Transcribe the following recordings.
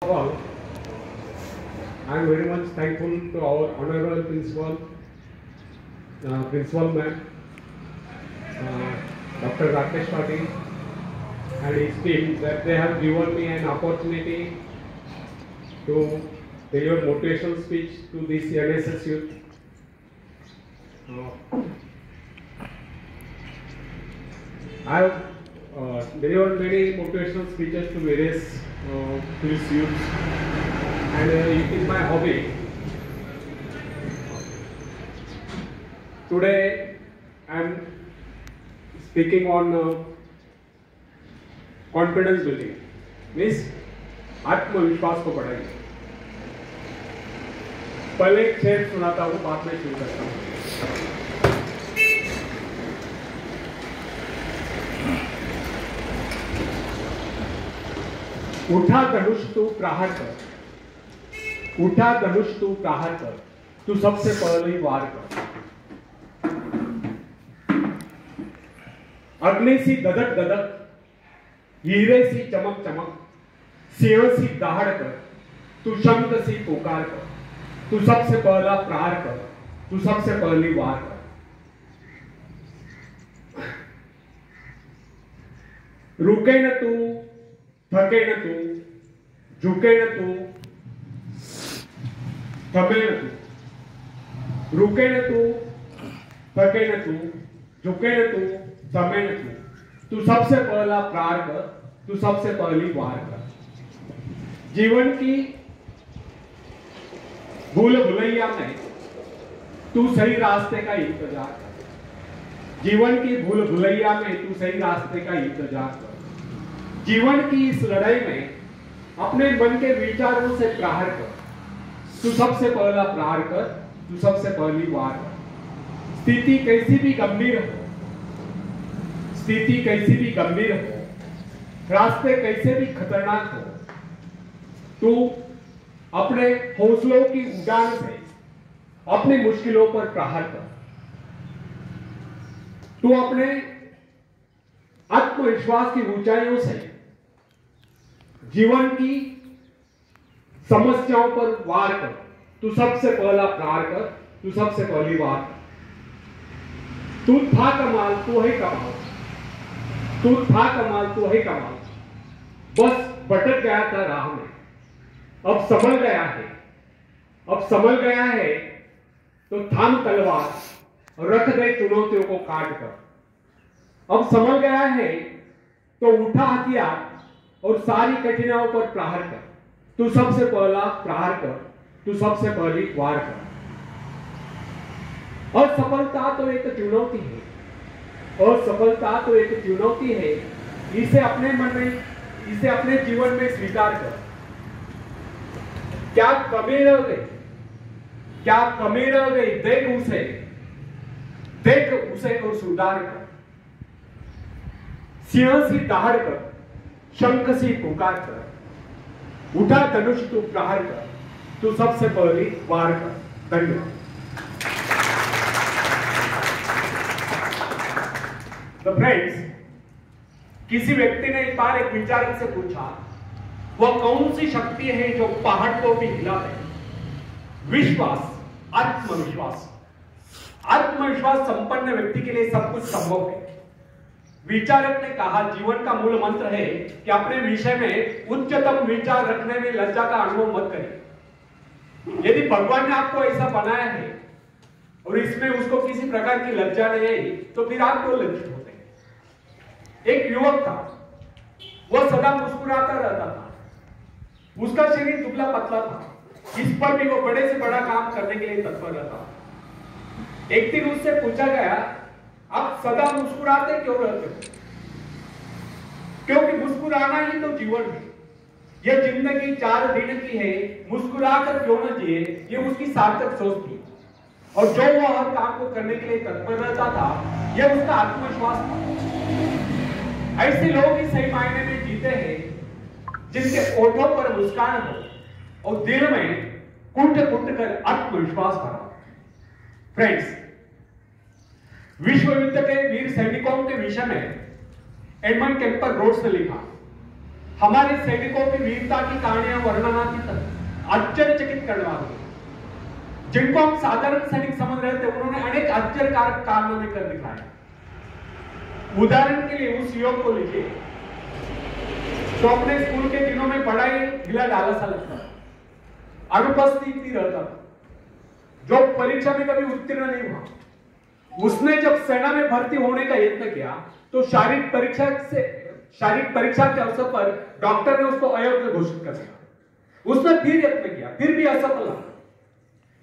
All, I am very much thankful to our honorable principal ma'am, Dr. Rakesh Patil and his team that they have given me an opportunity to deliver motivational speech to this NSS youth. I have delivered many motivational speeches to various police youths, and it is my hobby. Today I am speaking on confidence building, means आत्मविश्वास को बढ़ाइए. पहले एक शेर सुनाता हूँ, बाद में शुरू करता हूँ. उठा धनुष तू प्रहार कर, उठा धनुष तू प्रहार कर, तू सबसे पहले वार कर. अग्नि सी दधक दधक, हीरे सी चमक चमक, सिंह सी दहाड़ कर, तू शंख सी पुकार कर, तू सबसे पहला प्रहार कर, तू सबसे पहली वार कर. रुके न तू, थके न तू, झुके न तू, थमे न तू. रुके न तू, थके न तू, झुके न तू, थमे न तू. तू सबसे पहला प्रहार कर, तू सबसे पहली वार कर. जीवन की भूल भुलैया में तू सही रास्ते का इंतजार कर. जीवन की भूल भुलैया में तू सही रास्ते का इंतजार कर. जीवन की इस लड़ाई में अपने मन के विचारों से प्रहार कर. तू सबसे पहला प्रहार कर, तू सबसे पहली वार कर. स्थिति कैसी भी गंभीर हो, स्थिति कैसी भी गंभीर हो, रास्ते कैसे भी खतरनाक हो, तू अपने हौसलों की उड़ान से अपनी मुश्किलों पर प्रहार कर. तू अपने आत्मविश्वास की ऊंचाइयों से जीवन की समस्याओं पर वार कर. तू सबसे पहला प्रहार कर, तू सबसे पहली वार कर. तू था कमाल, तू है कमाल, तू था कमाल, तू है कमाल. बस भटक गया था राह में, अब संभल गया है. अब संभल गया है तो थाम तलवार और रख दे चुनौतियों को काट कर. अब संभल गया है तो उठा हथियार और सारी कठिनाइयों पर प्रहार कर. तू सबसे पहला प्रहार कर, तू सबसे पहली वार कर. और सफलता तो एक चुनौती है, और सफलता तो एक चुनौती है. इसे अपने मन में, इसे अपने जीवन में स्वीकार कर. क्या कमी रह गई, क्या कमी रह गई, देख उसे, देख उसे और सुधार कर. सिंह सी दहाड़ कर, शंख सी पुकार कर. उठा धनुष तू प्रहार कर, तू सबसे पहली वार कर. धन्यवाद. तो फ्रेंड्स, किसी व्यक्ति ने एक बार एक विचारक से पूछा, वह कौन सी शक्ति है जो पहाड़ को भी हिला दे? विश्वास, आत्मविश्वास. आत्मविश्वास संपन्न व्यक्ति के लिए सब कुछ संभव है. विचारक ने कहा, जीवन का मूल मंत्र है कि अपने विषय में उच्चतम विचार रखने में लज्जा का अनुभव मत करें. यदि भगवान ने आपको ऐसा बनाया है और इसमें उसको किसी प्रकार की लज्जा नहीं आई, तो फिर आप क्यों लज्जित होते हैं? एक युवक था, वह सदा मुस्कुराता रहता था. उसका शरीर दुबला पतला था, इस पर भी वो बड़े से बड़ा काम करने के लिए तत्पर रहता. एक दिन उससे पूछा गया, आप सदा मुस्कुराते क्यों रहते हो? क्योंकि मुस्कुराना ही तो जीवन है. यह जिंदगी 4 दिन की है, मुस्कुराकर क्यों न जिए, ये उसकी सार्थक सोच थी. और जो वो हर काम को करने के लिए तत्पर रहता था, यह उसका आत्मविश्वास था. ऐसे लोग ही सही मायने में जीते हैं जिनके ओठों पर मुस्कान हो और दिल में कुट कुट कर आत्मविश्वास भरा. फ्रेंड्स, विश्व युद्ध के वीर सैनिकों के विषय में एडमंड केम्पर रोड्स ने लिखा, हमारे सैनिकों की वीरता की कहानियां वर्णनातीत आश्चर्यचकित करने वाली, जिनको हम साधारण सैनिक समझ रहे थे, उन्होंने अनेक आश्चर्यकारक कारनामे कर दिखाए। उदाहरण के लिए उस युवक को लीजिए तो अपने स्कूल के दिनों में पढ़ाई ढीला ढाला सा लगता, अनुपस्थित ही रहता, जो परीक्षा में कभी उत्तीर्ण नहीं हुआ। उसने जब सेना में भर्ती होने का यत्न किया तो शारीरिक परीक्षा के अवसर पर डॉक्टर ने उसको अयोग्य घोषित कर दिया। उसने फिर यत्न किया, फिर भी असफल रहा।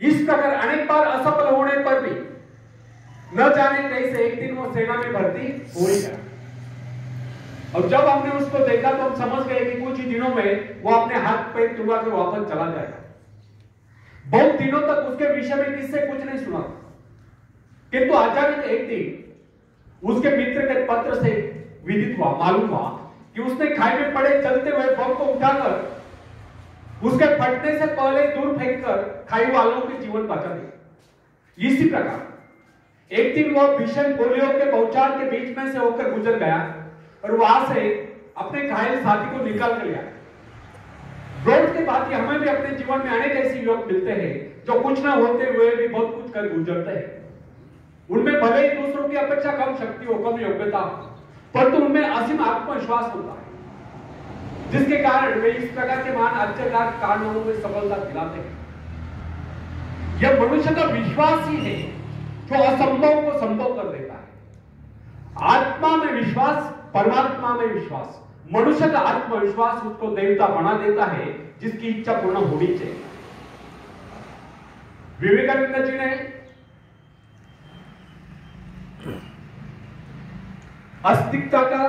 इस प्रकार अनेक बार असफल होने पर भी न जाने कैसे एक दिन वो सेना में भर्ती हो ही गया। और जब हमने उसको देखा तो हम समझ गए कि कुछ ही दिनों में वो अपने हाथ पैर तुड़वा के वापस चला जाएगा। बहुत दिनों तक उसके विषय में किससे कुछ नहीं सुना, किंतु अचानक एक दिन उसके मित्र के पत्र से विदित हुआ, मालूम हुआ कि उसने खाई में पड़े चलते हुए बम को उठाकर उसके फटने से पहले दूर फेंककर खाई वालों के जीवन बचा दिया। इसी प्रकार एक दिन वह भीषण गोलियों के बौछार के बीच में से होकर गुजर गया और वहां से अपने घायल साथी को निकाल कर लिया। रोज के बाद हमें भी अपने जीवन में अनेक ऐसे लोग मिलते हैं जो कुछ ना होते हुए भी बहुत कुछ कर गुजरते हैं। उनमें भले ही दूसरों की अपेक्षा कम शक्ति हो, कम योग्यता हो, परंतु उनमें असीम आत्मविश्वास होता है, जिसके कारण वे इस प्रकार के महान आश्चर्यकारक कारनामों में सफलता दिलाते हैं। यह मनुष्य का विश्वास ही है जो असंभव को संभव कर देता है। आत्मा में विश्वास, परमात्मा में विश्वास, मनुष्य का आत्मविश्वास उसको देवता बना देता है जिसकी इच्छा पूर्ण होनी चाहिए। विवेकानंद जी ने अस्तिकता का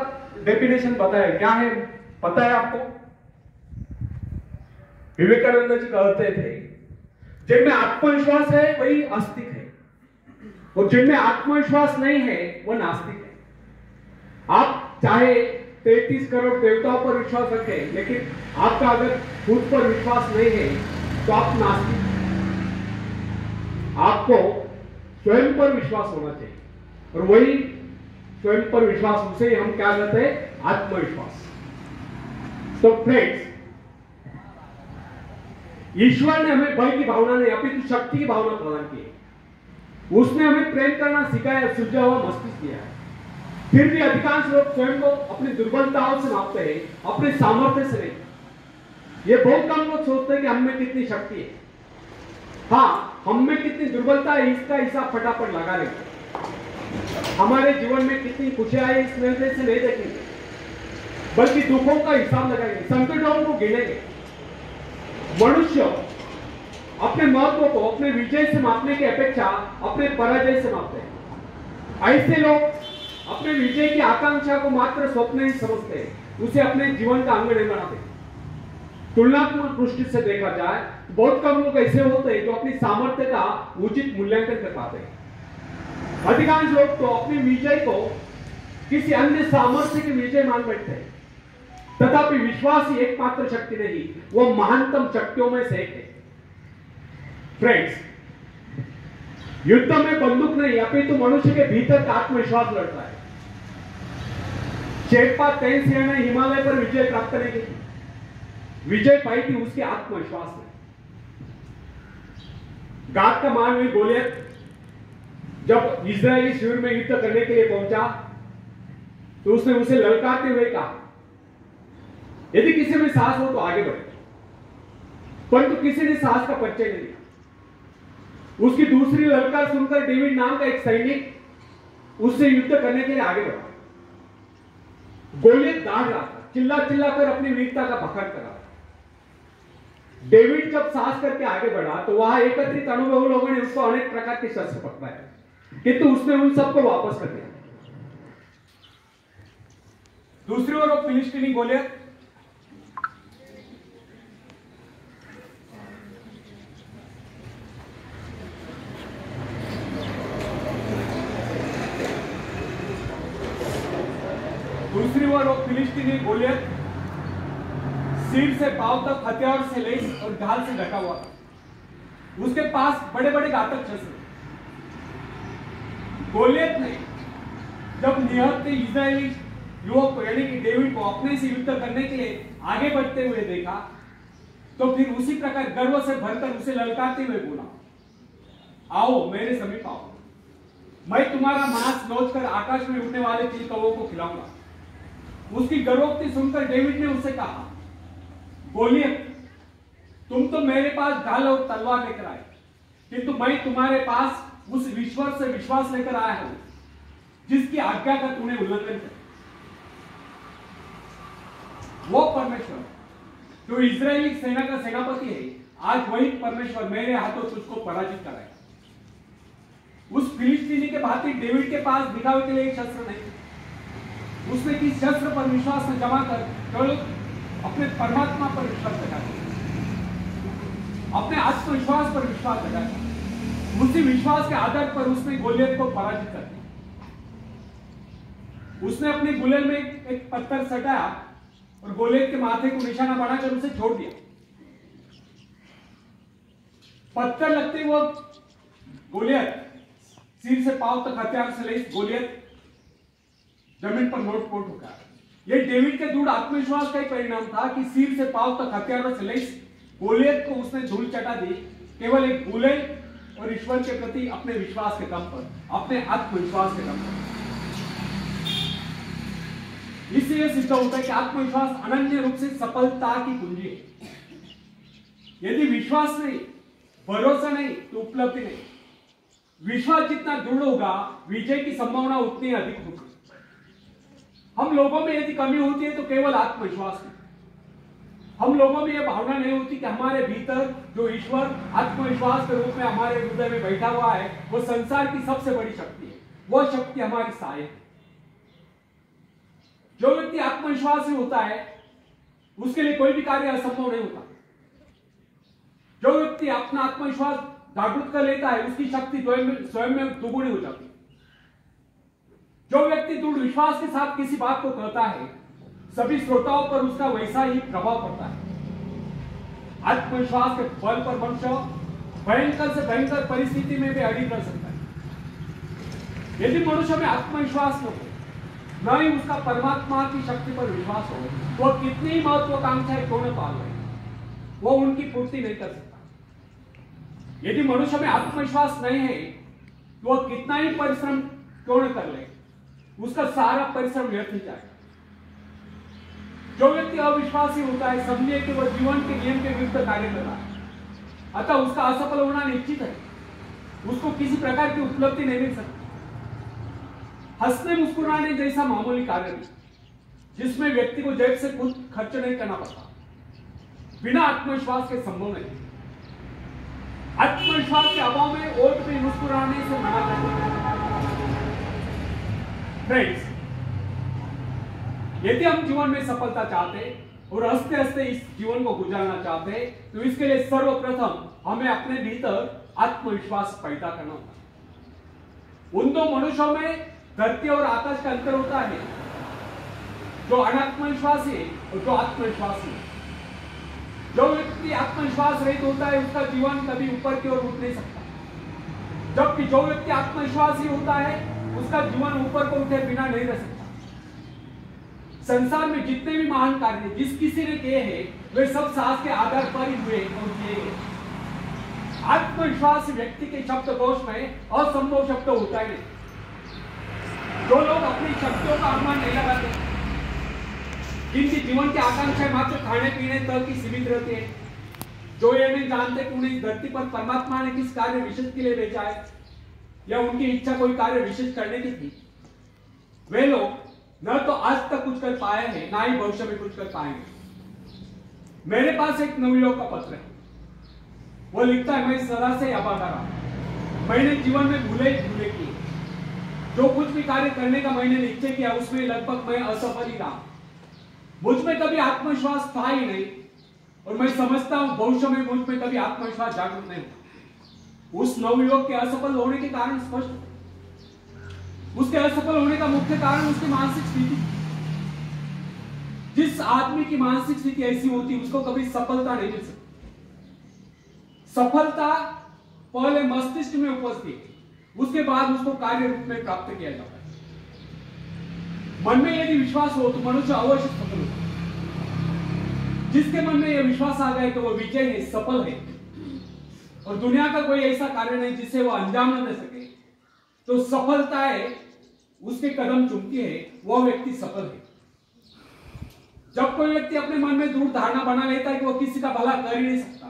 डेफिनेशन बताया, क्या है पता है आपको? विवेकानंद जी कहते थे जिनमें आत्मविश्वास है वही आस्तिक है, और जिनमें आत्मविश्वास नहीं है वह नास्तिक है। आप चाहे 33 करोड़ देवताओं पर विश्वास रखें, लेकिन आपका अगर खुद पर विश्वास नहीं है तो आप नास्तिक हैं। आपको स्वयं पर विश्वास होना चाहिए, और वही स्वयं पर विश्वास, उसे हम क्या कहते हैं? आत्मविश्वास। तो फ्रेंड्स, ईश्वर ने हमें भय की भावना नहीं अपितु शक्ति की भावना प्रदान की है। उसने हमें प्रेम करना सिखाया, सूझा हुआ मस्तिष्क दिया है। फिर भी अधिकांश लोग स्वयं को अपनी दुर्बलताओं से मापते हैं, अपने सामर्थ्य से नहीं। ये बहुत कम लोग सोचते हैं कि हम में कितनी शक्ति है। हाँ, हम में कितनी दुर्बलता है इसका हिसाब फटाफट लगा लेंगे। हमारे जीवन में कितनी खुशियां है इस नजर से नहीं देखेंगे, बल्कि दुखों का हिसाब लगाएंगे, संकटों को गिनेंगे। मनुष्य अपने महत्व को अपने विजय से मापने की अपेक्षा अपने पराजय से मापते हैं। ऐसे लोग अपने विजय की आकांक्षा को मात्र स्वप्न ही समझते हैं, उसे अपने जीवन का अंग नहीं बनाते। तुलनात्मक दृष्टि से देखा जाए तो बहुत कम लोग ऐसे होते हैं जो अपनी सामर्थ्य का उचित मूल्यांकन कर पाते हैं। अधिकांश लोग तो अपनी विजय को किसी अन्य सामर्थ्य की विजय मान बैठते हैं। तथापि विश्वास ही एकमात्र शक्ति नहीं, वो महानतम शक्तियों में से एक है। फ्रेंड्स, युद्ध में बंदूक नहीं अपितु मनुष्य के भीतर का आत्मविश्वास लड़ता है। शेरपा तैंसिया ने हिमालय पर विजय प्राप्त करने की विजय पाई थी उसके आत्मविश्वास में। गाद का महावीर गोलियत जब इजरायली शिविर में युद्ध करने के लिए पहुंचा तो उसने उसे ललकारते हुए कहा, यदि किसी में साहस हो तो आगे बढ़े, परंतु किसी ने साहस का परिचय नहीं दिया। उसकी दूसरी ललकार सुनकर डेविड नाम का एक सैनिक उससे युद्ध करने के लिए आगे बढ़ा। गोलियत दाढ़ रहा था, चिल्ला चिल्लाकर अपनी वीरता का बखान कर रहा था। डेविड जब साहस करके आगे बढ़ा तो वहां एकत्रित अनुभवी लोगों ने उसको अनेक प्रकार के शस्त्र पकड़ाए, किंतु उसने उन सबको वापस कर दिया। दूसरी ओर फिलिस्तीनी गोलियत सिर से पांव तक हथियार से लैस और ढाल से ढका हुआ था। उसके पास बड़े बड़े घातक शस्त्र। गोलियत ने जब निहत्थे इजरायली युवक को यानी कि डेविड को अपने से युद्ध करने के लिए आगे बढ़ते हुए देखा, तो फिर उसी प्रकार गर्व से भरकर उसे ललकारते हुए बोला, आओ मेरे समीप आओ, मैं तुम्हारा मांस नोचकर आकाश में उड़ने वाले तीन कौवों को खिलाऊंगा। उसकी गर्भोक्ति सुनकर डेविड ने उससे कहा, गोलियत, तुम तो मेरे पास ढाल और तलवार लेकर आए, किंतु मैं तुम्हारे पास उस ईश्वर से विश्वास लेकर आया हूं जिसकी आज्ञा का तूने उल्लंघन किया। वो परमेश्वर जो इजरायली सेना का सेनापति है, आज वही परमेश्वर मेरे हाथों तुझको पराजित कराएगा। उस फिलिस्तीनी के भांति डेविड के पास दिखावे के लिए एक शस्त्र नहीं, उसने किस शस्त्र पर विश्वास न जमा कर केवल अपने परमात्मा पर विश्वास लगाया, अपने आत्मविश्वास पर विश्वास लगाया। उसी विश्वास के आधार पर उसने गोलियत को पराजित कर दिया। उसने अपने गुलेल में एक पत्थर सटाया और गोलियत के माथे को निशाना बनाकर उसे छोड़ दिया। पत्थर लगते वो गोलियत सिर से पांव तक हथियार से लैस गोलियत जमीन पर लोटपोट हो गया। यह डेविड के दृढ़ आत्मविश्वास का ही परिणाम था कि सिर से पांव तक हथियारों से लैस गोलियत को उसने धूल चटा दी, केवल एक गुलेल और ईश्वर के प्रति अपने विश्वास के दम पर, अपने आत्मविश्वास के दम पर। इससे यह सिद्ध होता है कि आत्मविश्वास अनन्य रूप से सफलता की कुंजी है। यदि विश्वास नहीं, भरोसा नहीं, तो उपलब्धि नहीं। विश्वास जितना दृढ़ होगा, विजय की संभावना उतनी अधिक होगी। हम लोगों में यदि कमी होती है तो केवल आत्मविश्वास में। हम लोगों में यह भावना नहीं होती कि हमारे भीतर जो ईश्वर आत्मविश्वास के रूप में हमारे हृदय में बैठा हुआ है, वो संसार की सबसे बड़ी शक्ति है। वो शक्ति हमारी सहायक है। जो व्यक्ति आत्मविश्वासी होता है, उसके लिए कोई भी कार्य असंभव नहीं होता। जो व्यक्ति अपना आत्मविश्वास जागृत कर लेता है, उसकी शक्ति स्वयं में दुगुनी हो जाती है। जो व्यक्ति दृढ़ विश्वास के साथ किसी बात को कहता है, सभी श्रोताओं पर उसका वैसा ही प्रभाव पड़ता है। आत्मविश्वास के बल पर मनुष्य भयंकर से भयंकर परिस्थिति में भी अड़ी कर सकता है। यदि मनुष्य में आत्मविश्वास न हो, न ही उसका परमात्मा की शक्ति पर विश्वास हो, वो कितनी महत्वाकांक्षाएं क्यों न पाल रहे, वो उनकी पूर्ति नहीं कर सकता। यदि मनुष्य में आत्मविश्वास नहीं है, तो वह कितना ही परिश्रम क्यों न कर ले, उसका सारा परिश्रम व्यर्थ ही जाएगा। जो व्यक्ति अविश्वासी होता है, समझिए कि वह जीवन के नियम के विरुद्ध कार्य कर रहा है, अतः उसका असफल होना निश्चित है। उसको किसी प्रकार की उपलब्धि नहीं मिल सकती। हंसने मुस्कुराने जैसा मामूली कार्य नहीं, जिसमें व्यक्ति को जेब से खुद खर्च नहीं करना पड़ता, बिना आत्मविश्वास के संभव नहीं। आत्मविश्वास के अभाव में ओट में मुस्कुराने से मना करना। फ्रेंड्स, यदि हम जीवन में सफलता चाहते और हंसते हंसते इस जीवन को गुजारना चाहते, तो इसके लिए सर्वप्रथम हमें अपने भीतर आत्मविश्वास पैदा करना होगा। उन दो मनुष्यों में धरती और आकाश का अंतर होता है, जो अनात्मविश्वासी है और जो आत्मविश्वासी है। जो व्यक्ति आत्मविश्वास रहित होता है, उसका जीवन कभी ऊपर की ओर उठ नहीं सकता, जबकि जो व्यक्ति आत्मविश्वासी होता है, उसका जीवन ऊपर को उठे बिना नहीं रह सकता। संसार में जितने भी महान कार्य जिस किसी ने किए हैं, वे सब साहस के आधार पर ही हुए और किए गए। आत्मविश्वास व्यक्ति के शब्दकोश में असंभव शब्द होता है नहीं। जो लोग अपनी शक्तियों का अनुमान नहीं लगाते, जिनकी जीवन की आकांक्षाएं मात्र खाने पीने तक ही सीमित रहती है, जो ये नहीं जानते कि उन्हें धरती पर परमात्मा ने किस कार्य विशेष के लिए भेजा है, या उनकी इच्छा कोई कार्य विशेष करने की थी, वे लोग न तो आज तक कुछ कर पाए हैं, ना ही भविष्य में कुछ कर पाएंगे। मेरे पास एक नवयुवक का पत्र है। वो लिखता है, मैं सदा से अभागा रहा। मैंने जीवन में भूले किए। जो कुछ भी कार्य करने का मैंने निश्चय किया, उसमें लगभग मैं असफल ही रहा। मुझ में कभी आत्मविश्वास था ही नहीं, और मैं समझता हूं भविष्य में मुझ में कभी आत्मविश्वास जागृत नहीं होगा। उस नवयुवक के असफल होने के कारण स्पष्ट, उसके असफल होने का मुख्य कारण उसकी मानसिक स्थिति। जिस आदमी की मानसिक स्थिति ऐसी होती, उसको कभी सफलता नहीं मिल सकती। सफलता पहले मस्तिष्क में उपस्थित, उसके बाद उसको कार्य रूप में प्राप्त किया जाता है। मन में यदि विश्वास हो तो मनुष्य अवश्य सफल होगा। जिसके मन में यह विश्वास आ गया कि वो विजय है, सफल है, और दुनिया का कोई ऐसा कार्य नहीं जिसे वो अंजाम न दे सके, तो सफलता है उसके कदम चुमती है, वह व्यक्ति सफल है। जब कोई व्यक्ति अपने मन में दूर धारणा बना लेता है कि वो किसी का भला कर ही नहीं सकता,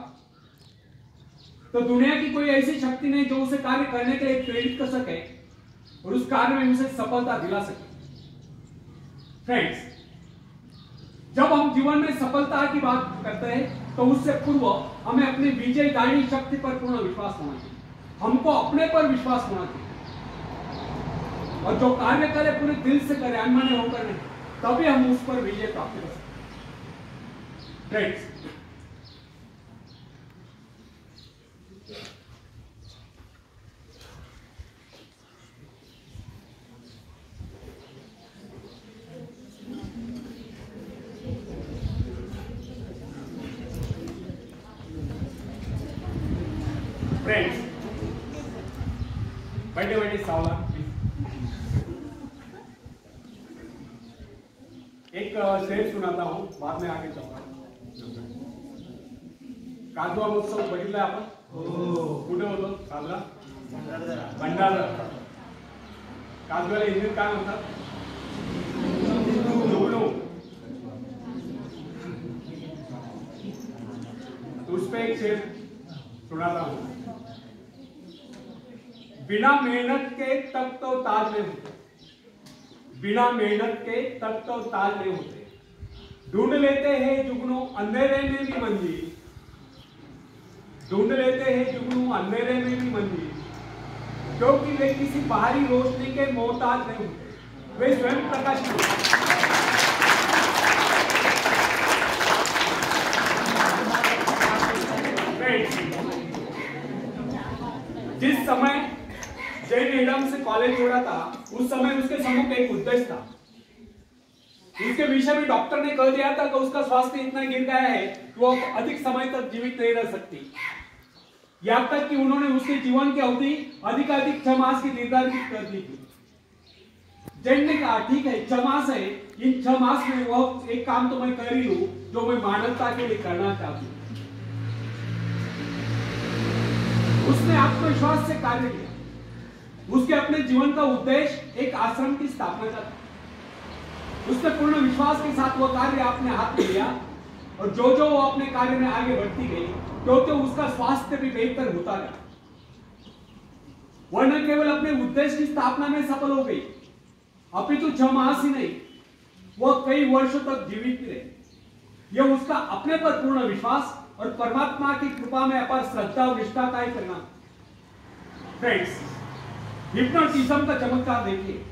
तो दुनिया की कोई ऐसी शक्ति नहीं जो उसे कार्य करने के लिए प्रेरित कर सके और उस कार्य में उसे सफलता दिला सके। फ्रेंड्स, जब हम जीवन में सफलता की बात करते हैं तो उससे पूर्व हमें अपनी विजयदायी शक्ति पर पूर्ण विश्वास होना चाहिए। हमको अपने पर विश्वास होना चाहिए, और जो कार्य करे पूरे दिल से करे, अनमने होकर नहीं, तभी हम उस पर विजय प्राप्त कर सकते। फ्रेंड्स, फ्रेंड्स, बैठे बैठे सावधान। एक शेर सुनाता हूं, बाद में आगे चलूंगा। काजवा महोत्सव बघितलाय आपण? कुठे होतो साजरा? भंडारा. काजव्याला हिंदीत काय म्हणतात? जुगनू. उस पे एक शेर सुनाता हूं। बिना मेहनत के तक तो ताज नहीं होते, बिना मेहनत के तक तो ताज नहीं होते, ढूंढ लेते हैं जुगनू अंधेरे में भी मंजिल, ढूंढ लेते हैं जुगनू अंधेरे में भी मंजिल, क्योंकि वे किसी बाहरी रोशनी के मोहताज नहीं होते, वे स्वयं प्रकाशित होते। जिस समय जैन एडम से कॉलेज छोड़ा था, उस समय उसके सम्मुख एक उद्देश्य था। उसके विषय में डॉक्टर ने कह दिया था कि उसका स्वास्थ्य इतना गिर गया है कि वो अधिक समय तक जीवित नहीं रह सकती। यहां तक कि उन्होंने उसके जीवन की अवधि अधिकाधिक 6 मास की निर्धारित कर दी थी। जैन ने कहा ठीक है, 6 मास है, इन 6 मास में वह एक काम तो मैं कर ही लूं जो मैं मानवता के लिए करना चाहती हूं। उसने आत्मविश्वास से कार्य किया। उसके अपने जीवन का उद्देश्य एक आश्रम की स्थापना था। उसने पूर्ण विश्वास के साथ वह कार्य अपने हाथ में लिया, और जो जो वो अपने कार्य में आगे बढ़ती गई, तो उसका स्वास्थ्य भी बेहतर होता गया। वह न केवल अपने उद्देश्य की स्थापना में सफल हो गई, अपितु 6 मास ही नहीं, वह कई वर्षों तक जीवित रहे। यह उसका अपने पर पूर्ण विश्वास और परमात्मा की कृपा में अपार श्रद्धा और निष्ठा का ही परिणाम। फ्रेंड्स, हिप्नोटिज्म का चमत्कार देखिए।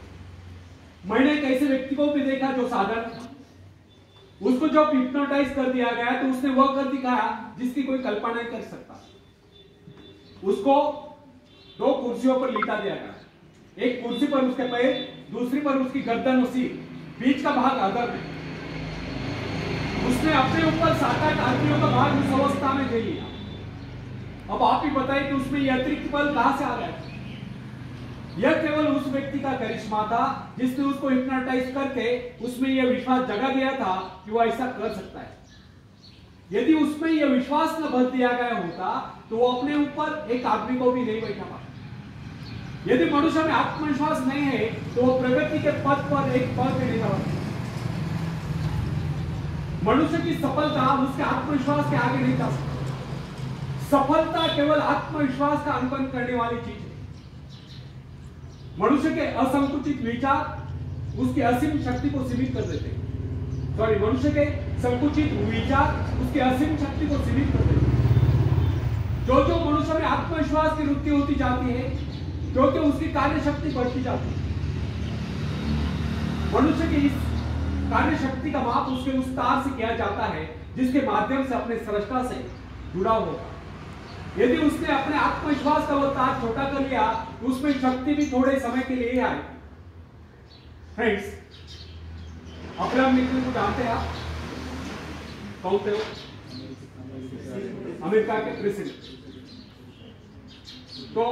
मैंने एक ऐसे व्यक्ति को भी देखा जो साधारण था। उसको जब हिप्नोटाइज कर दिया गया तो उसने वह कर दिखाया जिसकी कोई कल्पना नहीं कर सकता। उसको 2 कुर्सियों पर लिटा दिया गया, एक कुर्सी पर उसके पैर, दूसरी पर उसकी गर्दन, उसी बीच का भाग अदर में। उसने अपने ऊपर 7-8 आदमियों का भाग उस अवस्था में ले लिया। अब आप ही बताइए कि उसमें यह अतिरिक्त बल कहां से आ गया? यह केवल उस व्यक्ति का करिश्मा था जिसने उसको हिप्नोटाइज करके उसमें यह विश्वास जगा दिया था कि वह ऐसा कर सकता है। यदि उसमें यह विश्वास न भर दिया गया होता तो वो अपने ऊपर एक आदमी को भी नहीं बैठा पाता। यदि मनुष्य में आत्मविश्वास नहीं है तो वो प्रगति के पथ पर एक पद भी नहीं रह सकता। मनुष्य की सफलता उसके आत्मविश्वास के आगे नहीं जा सकती। सफलता केवल आत्मविश्वास का अनुकरण करने वाली चीज है। मनुष्य के असंकुचित विचार उसकी असीम शक्ति को सीमित कर देते हैं। सॉरी, मनुष्य के संकुचित विचार उसकी असीम शक्ति को सीमित कर देते हैं। जो जो मनुष्य में आत्मविश्वास की वृद्धि होती जाती है, क्योंकि उसकी कार्य शक्ति बढ़ती जाती है। मनुष्य की इस कार्य शक्ति का माप उसके उस तार से किया जाता है जिसके माध्यम से अपने सृष्टा से जुड़ा होगा। यदि उसने अपने आत्मविश्वास का वो तार छोटा कर लिया तो उसमें शक्ति भी थोड़े समय के लिए ही आए। फ्रेंड्स, अब्राहम लिंकन को जानते हैं आप? कौन थे वो? अमेरिका के प्रेसिडेंट। तो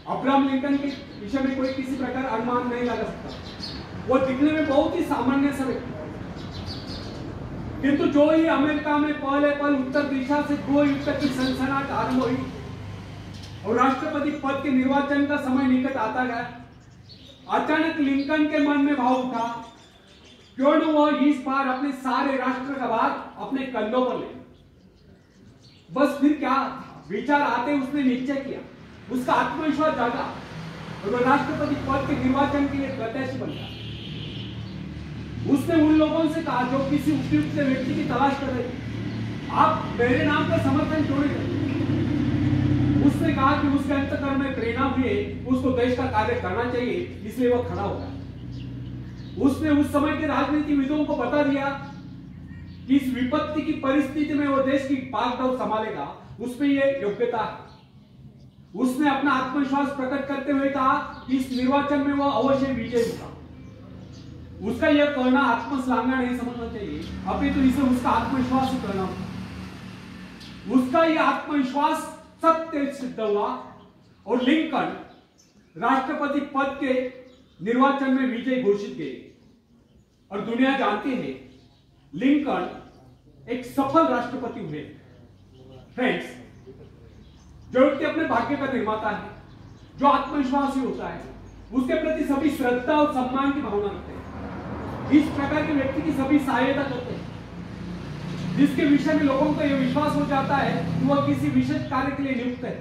अब्राहम लिंकन के विषय में कोई किसी प्रकार अनुमान नहीं लगा सकता। वो दिखने में बहुत ही सामान्य सा व्यक्ति, किंतु जो ही अमेरिका में पहले पल उत्तर दिशा से गृह युद्ध की सनसनाहट आरंभ हुई और राष्ट्रपति पद के निर्वाचन का समय निकट आता गया, अचानक लिंकन के मन में भाव उठा, क्यों न वो इस बार अपने सारे राष्ट्र का भार अपने कंधों पर ले। बस फिर क्या विचार आते उसने निश्चय किया, उसका आत्मविश्वास जागा और वह राष्ट्रपति पद के निर्वाचन के लिए प्रत्याशी बन गया। उसने उन लोगों से कहा जो किसी उपयुक्त व्यक्ति की तलाश कर रहे, आप मेरे नाम का समर्थन क्यों नहीं करते? उसने कहा कि उसके अंतःकरण में प्रेरणा हुई है, उसको देश का कार्य करना चाहिए, इसलिए वह खड़ा होगा। उसने उस समय के राजनीतिविदों को बता दिया कि इस विपत्ति की परिस्थिति में वो देश की बागडोर संभालेगा, उसमें यह योग्यता है। उसने अपना आत्मविश्वास प्रकट करते हुए कहा कि इस निर्वाचन में वह अवश्य विजयी होगा। उसका यह कहना आत्मश्लाघना नहीं समझना चाहिए, अभी तो इसे उसका आत्मविश्वास ही कहना। उसका यह आत्मविश्वास सत्य सिद्ध हुआ और लिंकन राष्ट्रपति पद के निर्वाचन में विजयी घोषित किए। और दुनिया जानती है लिंकन एक सफल राष्ट्रपति हुए। फ्रेंड्स, जो व्यक्ति अपने भाग्य का निर्माता है, जो आत्मविश्वासी होता है, उसके प्रति सभी श्रद्धा और सम्मान की भावना रखते हैं। इस प्रकार के व्यक्ति की सभी सहायता करते हैं, जिसके विषय में लोगों को यह विश्वास हो जाता है कि वह किसी विशेष कार्य के लिए नियुक्त है।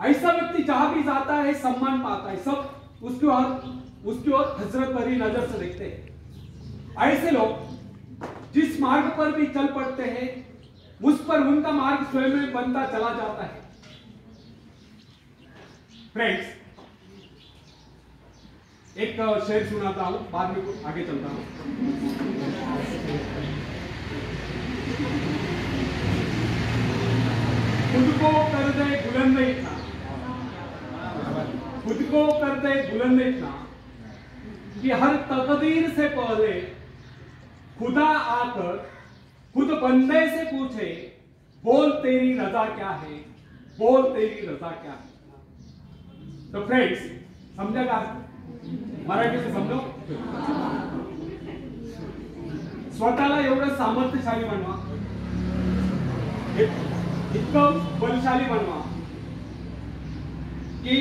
ऐसा व्यक्ति जहां भी जाता है सम्मान पाता है, सब उसकी ओर हसरत भरी नजर से देखते हैं। ऐसे लोग जिस मार्ग पर भी चल पड़ते हैं, उस पर उनका मार्ग स्वयं में बनता चला जाता है। फ्रेंड्स, एक शेर सुनाता हूं, बाद में आगे चलता हूं। खुद को कर दे बुलंद इतना, खुद को कर दे बुलंद इतना कि हर तकदीर से पहले खुदा आकर खुद बंदे से पूछे, बोल तेरी रजा क्या है, बोल तेरी रजा क्या है। तो फ्रेंड्स, समझा का मराठी से समजो। स्वतःला एवढं सामर्थ्यशाली बनवा, इतकं बलशाली बनवा की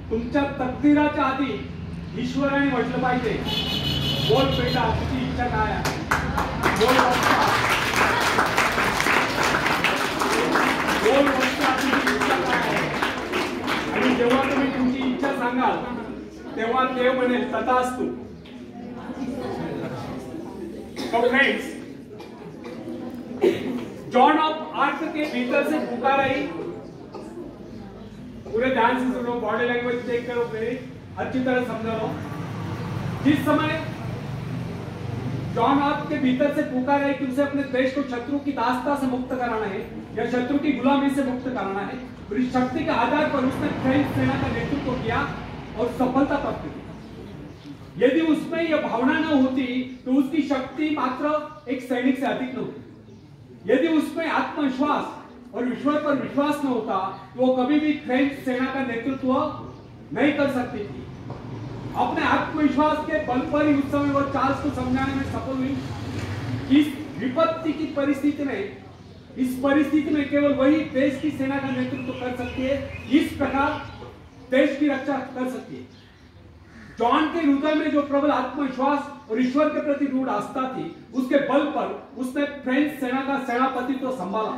तुमच्या तकदीराच्या आधी ईश्वराने म्हटलं पाहिजे, बोल बेटा तुझी इच्छा काय आहे, बोल बच्चा तुझी इच्छा काय आहे। आणि जेव्हा तुम्ही तुमची इच्छा सांगाल तेव्हा देव म्हणेल तथास्तु। तो फ्रेंड्स, जॉन ऑफ आर्क के भीतर से पुकार आई। पूरे ध्यान से सुनो, बॉडी लैंग्वेज चेक करो, मेरी अच्छी तरह समझ लो। जिस समय जॉन आर्क के भीतर से पुकार आई कि उसे अपने देश को शत्रु की दास्ता से मुक्त कराना है या शत्रु की गुलामी से मुक्त कराना है, और इस शक्ति के आधार पर उसने फ्रेंच सेना का नेतृत्व किया और सफलता प्राप्त की। यदि उसमें यह भावना न होती तो उसकी शक्ति मात्र एक सैनिक से अधिक न होती। यदि उसमें आत्मविश्वास और ईश्वर पर विश्वास न होता तो वो कभी भी फ्रेंच सेना का नेतृत्व नहीं कर सकती थी। अपने आत्मविश्वास के बल पर ही उस समय वो चार्ल्स को समझाने में सफल हुई। इस विपत्ति की परिस्थिति में, इस परिस्थिति में केवल वही देश की सेना का नेतृत्व कर सकती है, इस प्रकार देश की रक्षा कर सकती है। जॉन के हृदय में जो प्रबल आत्मविश्वास और ईश्वर के प्रति रूढ़ आस्था थी, उसके बल पर उसने फ्रेंच सेना का सेनापतित्व संभाला।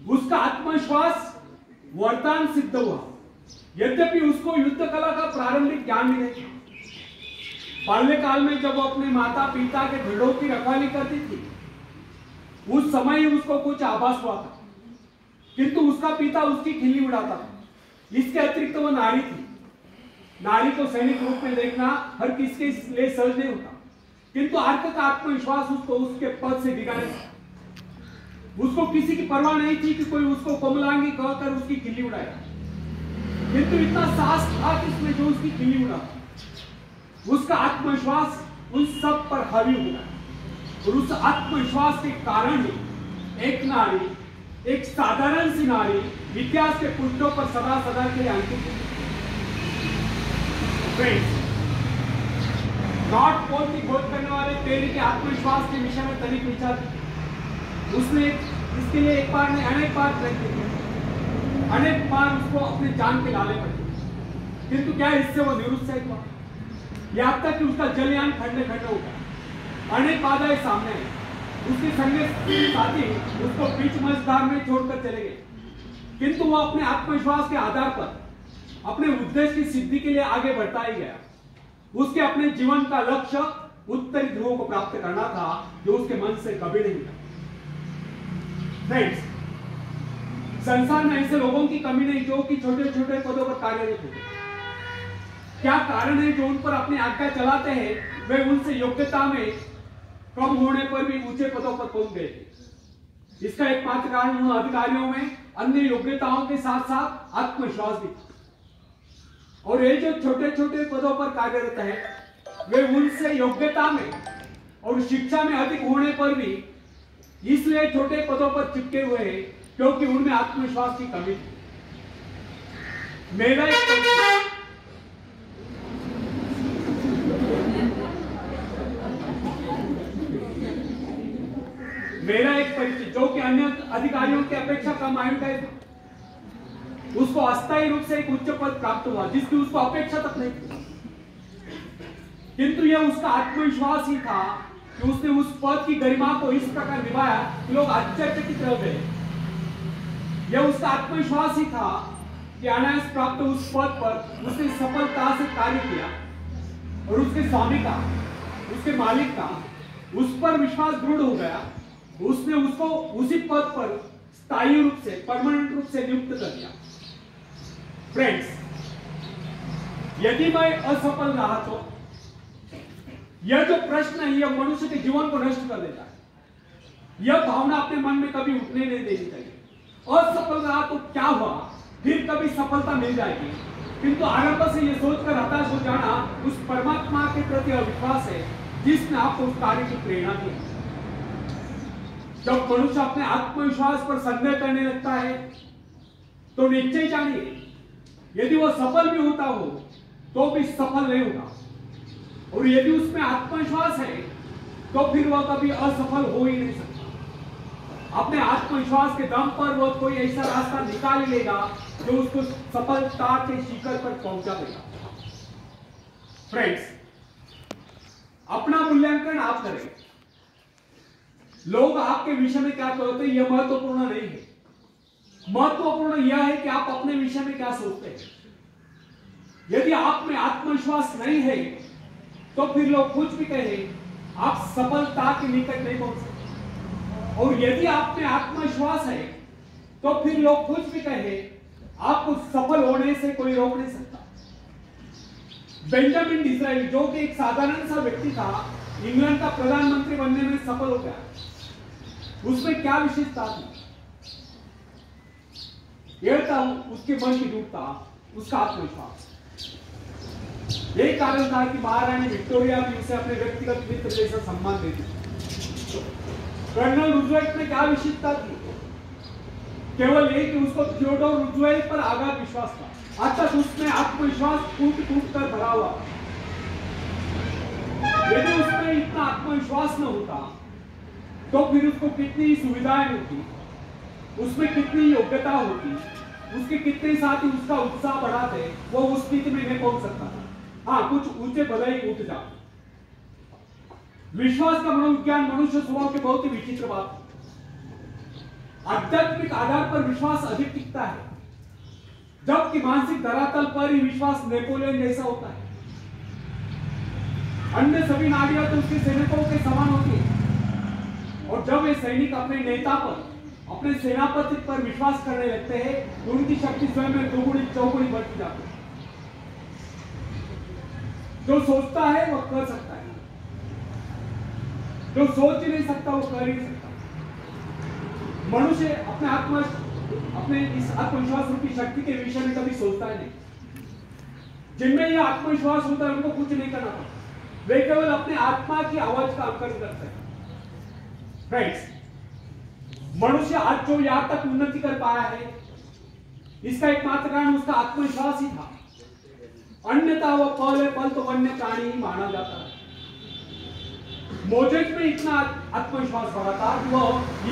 उसका आत्मविश्वास वरदान सिद्ध हुआ। यद्यपि उसको युद्ध कला का प्रारंभिक ज्ञान नहीं था। बाल्यकाल में जब वो अपने माता पिता के भेड़ों की रखवाली करती थी, उस समय ही उसको कुछ आभास हुआ था, किंतु उसका पिता उसकी खिल्ली उड़ाता था। इसके अतिरिक्त वो नारी थी। नारी को सैनिक रूप में देखना हर किसके लिए सहज नहीं होता, किंतु आर्क का आत्मविश्वास उसको उसके पद से भिगाने था। उसको किसी की परवाह नहीं थी कि कोई उसको कोमलांगी कहकर उसकी खिल्ली उड़ाएगा, किंतु इतना साहस था कि उसने जो उसकी खिल्ली उड़ा, उसका आत्मविश्वास उन सब पर हावी हो गया। और उस आत्मविश्वास के कारण ही एक नारी, एक साधारण सी नारी इतिहास के पुष्टों पर सदा सदा के लिए अंकित है। फ्रेंड्स, नॉर्थ पोल की खोज करने वाले पेरी के आत्मविश्वास के विषय में तनिक विचार उसने इसके लिए एक बार नहीं अनेक बार प्रयत्न किए, अनेक बार उसको अपने जान के लाले पड़े, किंतु क्या इससे वो निरुत्साहित हुआ, यहाँ तक कि उसका जलयान खंडे खंडे हो गया। अनेक बाधाएं सामने आई, उसके संगी साथी उसको बीच मझधार में छोड़कर चले गए, किंतु वो अपने आत्मविश्वास के आधार पर अपने उद्देश्य की सिद्धि के लिए आगे बढ़ता ही गया। उसके अपने जीवन का लक्ष्य उत्तरी ध्रुव को प्राप्त करना था, जो उसके मन से कभी नहीं था। फ्रेंड्स, संसार में ऐसे लोगों की कमी नहीं जो कि छोटे छोटे पदों पर कार्यरत होते। क्या कारण है जो उन पर अपनी आज्ञा चलाते हैं, वे उनसे योग्यता में कम होने पर भी ऊंचे पदों पर पहुंच गए थे। इसका एकमात्र कारण उन अधिकारियों में अन्य योग्यताओं के साथ साथ आत्मविश्वास भी था। और ये जो छोटे छोटे पदों पर कार्यरत है, वे उनसे योग्यता में और शिक्षा में अधिक होने पर भी इसलिए छोटे पदों पर चिपके हुए हैं क्योंकि उनमें आत्मविश्वास की कमी थी। मेरा एक परिचित जो कि अन्य अधिकारियों की अपेक्षा कम आयु का है, उसको अस्थायी रूप से एक उच्च पद प्राप्त हुआ जिसकी उसको अपेक्षा तक नहीं थी, किंतु यह उसका आत्मविश्वास ही था कि उसने उस पद की गरिमा को इस प्रकार निभाया कि लोग आश्चर्यचकित रह गए। यह उसका आत्मविश्वास ही था कि अनायास प्राप्त उस पद पर उसने सफलता से कार्य किया और उसके स्वामी का, उसके मालिक का उस पर विश्वास दृढ़ हो गया। उसने उसको उसी पद पर स्थायी रूप से, परमानेंट रूप से नियुक्त कर दिया। फ्रेंड्स, यदि मैं असफल रहा तो यह जो प्रश्न है यह मनुष्य के जीवन को नष्ट कर देता है। यह भावना अपने मन में कभी उठने नहीं देनी चाहिए। असफल रहा तो क्या हुआ, फिर कभी सफलता मिल जाएगी, किंतु आरंभ से यह सोचकर हताश हो जाना उस परमात्मा के प्रति अविश्वास है जिसने आपको उस कार्य की प्रेरणा दी। जब मनुष्य अपने आत्मविश्वास पर संदेह करने लगता है तो निश्चय जानिए यदि वह सफल भी होता हो तो भी सफल नहीं होगा, और यदि उसमें आत्मविश्वास है तो फिर वह कभी असफल हो ही नहीं सकता। अपने आत्मविश्वास के दम पर वह कोई ऐसा रास्ता निकाल लेगा जो उसको सफलता के शिखर पर पहुंचा देगा। फ्रेंड्स, अपना मूल्यांकन आप करें। लोग आपके विषय में क्या कहते हैं यह महत्वपूर्ण नहीं है। महत्वपूर्ण यह है कि आप अपने विषय में क्या सोचते हैं। यदि आप में आत्मविश्वास नहीं है तो फिर लोग कुछ भी कहें आप सफलता के निकट नहीं पहुंच सकते, और यदि आप में आत्मविश्वास है तो फिर लोग कुछ भी कहें आपको सफल होने से कोई रोक नहीं सकता। बेंजामिन डिज़राइली जो कि एक साधारण सा व्यक्ति था, इंग्लैंड का प्रधानमंत्री बनने में सफल हो गया। उसमें क्या विशेषता थी? यह था उसके मन की डूबता उसका आत्मविश्वास। यही कारण था कि महारानी विक्टोरिया भी उसे अपने व्यक्तिगत मित्र जैसा सम्मान देती थी। कर्नल रूजवेल्ट में क्या विशेषता थी? केवल यही कि उसको थियोडोर रूजवेल्ट पर आगाध विश्वास था। अर्थात उसमें आत्मविश्वास टूट टूट कर भरा हुआ। यदि उसमें इतना आत्मविश्वास न होता तो फिर उसको कितनी सुविधाएं होती, उसमें कितनी योग्यता होती, उसके कितने साथी उसका उत्साह बढ़ाते, वो उस स्थिति में नहीं पहुंच सकता था। हाँ, कुछ ऊंचे भले ही उठ जाते। विश्वास का मनोविज्ञान मनुष्य स्वभाव की बहुत ही विचित्र बात है। आध्यात्मिक आधार पर विश्वास अधिक टिकता है, जबकि मानसिक धरातल पर ही विश्वास नेपोलियन जैसा होता है। अन्य सभी नाड़ियां तो उसके सैनिकों के समान होती है, और जब वे सैनिक अपने नेता पर, अपने सेनापति पर विश्वास करने लगते हैं तो उनकी शक्ति स्वयं में दोगुनी चौगुनी बढ़ती जाती है। जो सोचता है वह कर सकता है, जो सोच ही नहीं सकता वो कर ही नहीं सकता। मनुष्य अपने इस आत्मविश्वास रूपी शक्ति के विषय में कभी सोचता है नहीं। जिनमें यह आत्मविश्वास होता है उनको कुछ नहीं करना पड़ता, वे केवल अपने आत्मा की आवाज का अंकन करते हैं। फ्रेंड्स, मनुष्य आज जो यहां तक उन्नति कर पाया है इसका एकमात्र कारण उसका आत्मविश्वास ही था। अन्यथा वह पल तो वन्य प्राणी ही माना जाता है। मोजेस में इतना आत्मविश्वास भरा था कि वो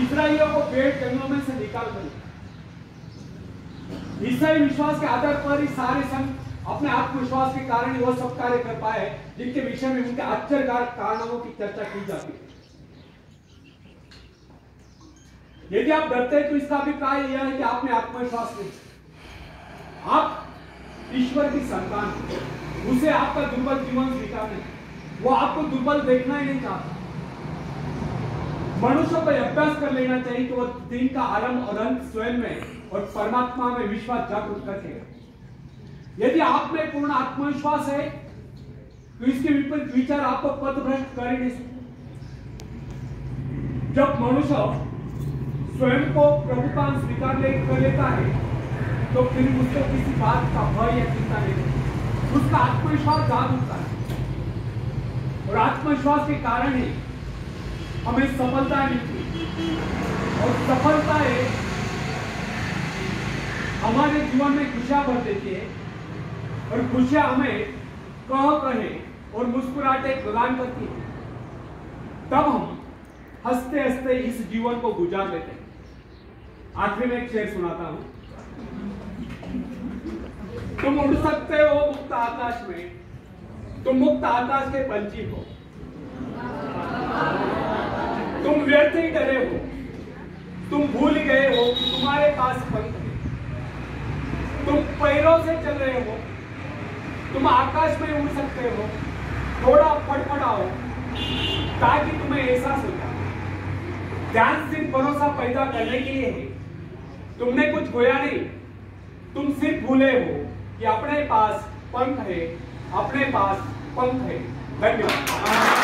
इस्राएलियों को पेड़ जंगलों में से निकाल कर ईसाई विश्वास के आधार पर ही सारे संघ अपने आत्मविश्वास के कारण ही वो सब कार्य कर पाए जिनके विषय में उनके आश्चर्यकारक कारनामों की चर्चा की जाती है। यदि आप डरते हैं तो इसका अभिप्राय यह है कि आपने आत्मविश्वास नहीं, आप ईश्वर की संतान हैं। उसे आपका दुर्बल जीवन स्वीकार नहीं, वो आपको दुर्बल देखना ही नहीं चाहता। मनुष्य को अभ्यास कर लेना चाहिए कि वो दिन का आरंभ और अंत स्वयं में और परमात्मा में विश्वास जागृत करके। यदि आप में पूर्ण आत्मविश्वास है तो इसके विपरीत विचार आपको पथभ्रष्ट कर ही नहीं सकते। जब मनुष्य स्वयं को प्रभु का स्वीकार कर लेता है तो फिर उसको किसी बात का भय या चिंता नहीं, उसका आत्मविश्वास जाग उठता है और आत्मविश्वास के कारण ही हमें सफलता मिलती और सफलताएं हमारे जीवन में खुशियां भर देती है और खुशियां हमें कहे और मुस्कुराहटे प्रदान करती है। तब हम हंसते हंसते इस जीवन को गुजार लेते हैं। आखिरी में एक शेर सुनाता हूं। तुम उड़ सकते हो मुक्त आकाश में, तुम मुक्त आकाश के पंछी हो, तुम व्यर्थ ही डरे हो, तुम भूल गए हो कि तुम्हारे पास पंख है, तुम पैरों से चल रहे हो, तुम आकाश में उड़ सकते हो। थोड़ा फड़फड़ाओ ताकि तुम्हें एहसास हो जाए। ध्यान सिर्फ भरोसा पैदा करने के लिए है, तुमने कुछ खोया नहीं, तुम सिर्फ भूले हो कि अपने पास पंख है, अपने पास पंख है। धन्यवाद।